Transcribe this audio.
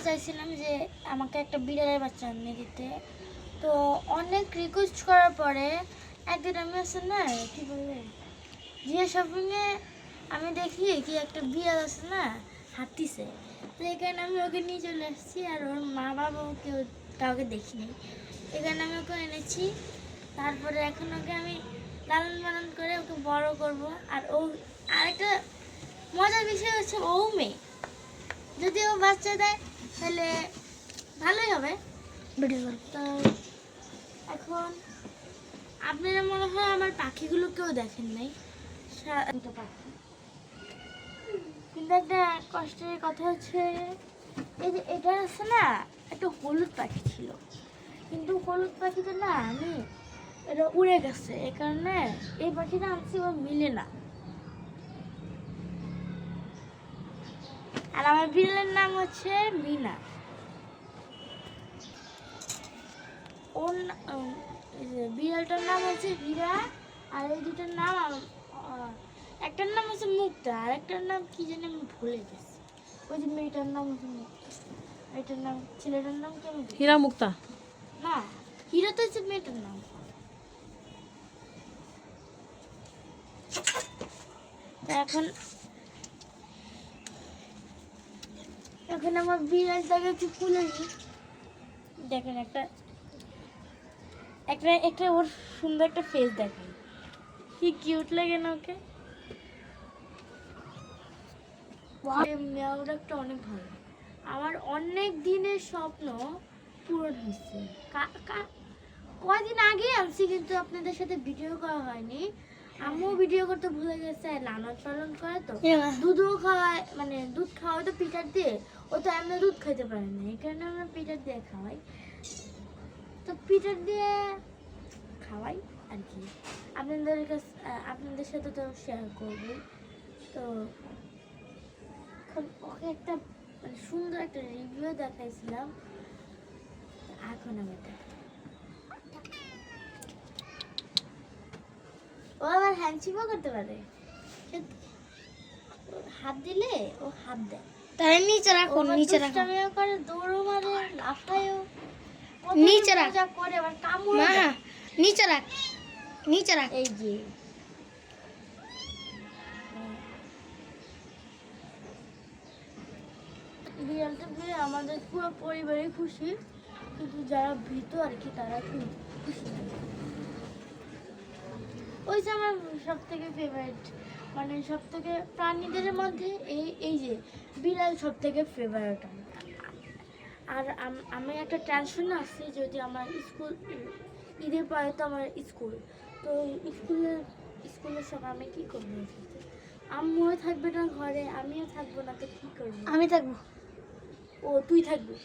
চাইছিলাম যে আমাকে একটা বিড়ালের বাচ্চা এনে দিতে। তো অনেক রিকোয়েস্ট করার পরে একদিন আমি আছে না কী বলবো জিয়া শপিংয়ে আমি দেখি কি একটা বিড়াল আছে না হাঁটতিছে। তো এখানে আমি ওকে নিয়ে চলে আসছি, আর ওর মা বাবাও কেউ কাউকে দেখিনি। এখানে আমি ওকে এনেছি, তারপরে এখন ওকে আমি লালন পালন করে ওকে বড় করব। আর ও আরেকটা মজার বিষয় হচ্ছে ও মেয়ে, যদি ও বাচ্চা দেয় তাহলে ভালোই হবে। তো এখন আপনারা মনে হয় আমার পাখিগুলোকেও দেখেন নাই, পাখি। কিন্তু একটা কষ্টের কথা হচ্ছে এই যে এটা আছে না একটা হলুদ পাখি ছিল, কিন্তু হলুদ পাখিটা না আমি এটা উড়ে গেছে, এই কারণে এই পাখিটা আনছি ও মিলে না। আর আমার বিড়ালের নাম হচ্ছে মিনা। ওর বিড়ালটার নাম হচ্ছে হীরা, আর এই দুটার নাম একটার নাম হচ্ছে মুক্তা, আর একটার নাম কি জানি আমি ভুলে গেছি। ওই যে মেয়েটার নাম হচ্ছে মুক্তা, এটার নাম ছেলেটার নাম কেমন হীরা মুক্তা না, হীরা তো হচ্ছে মেয়েটার নাম। এখন এখন আমার বিড়ালটাকে একটু খুলে দিই। দেখেন একটা একটা একটা ওর সুন্দর একটা ফেস দেখেন, কি কিউট লাগে না ওকে। মেয়াওটা অনেক ভালো, আমার অনেক দিনের স্বপ্ন পূরণ হয়েছে। কয়দিন আগে আনছি কিন্তু আপনাদের সাথে ভিডিও করা হয়নি। আম্মু ভিডিও করতে ভুলে গেছে, লালন পালন করে তো দুধও খাওয়ায়, মানে দুধ খাওয়াই তো পিঠার দিয়ে, ও তো এমনি দুধ খাইতে পারে না, এই কারণে আমরা পিঠার দিয়ে খাওয়াই। তো পিঠার দিয়ে খাওয়াই আর কি, আপনাদের সাথে তো শেয়ার করবো। তো এখন ওকে একটা মানে সুন্দর একটা রিভিউ দেখাইছিলাম, এখন আমি ও আবার হ্যান্ডশিপও করতে পারে, হাত দিলে ও হাত দেয়। তাহলে নিচে রাখুন, নিচে রাখুন, করে দৌড়ও মারে, লাফায়ও, নিচে রাখ করে আবার কামড়। মা নিচে রাখ, নিচে রাখ। এই যে বিড়ালটা পেয়ে আমাদের পুরো পরিবারই খুশি, কিন্তু যারা ভীত আর কি তারা খুব খুশি না। ওই যে আমার সব থেকে ফেভারিট, মানে সব থেকে প্রাণীদের মধ্যে এই যে বিড়াল সব থেকে ফেভারিট। আর আমি একটা টেনশনে আছি, যদি আমার স্কুল ঈদের পরে তো আমার স্কুল, তো স্কুলের সব আমি কী করবো? আম্মুও থাকবে না ঘরে, আমিও থাকবো না, তো কী করবো? আমি থাকবো। ও তুই থাকবি?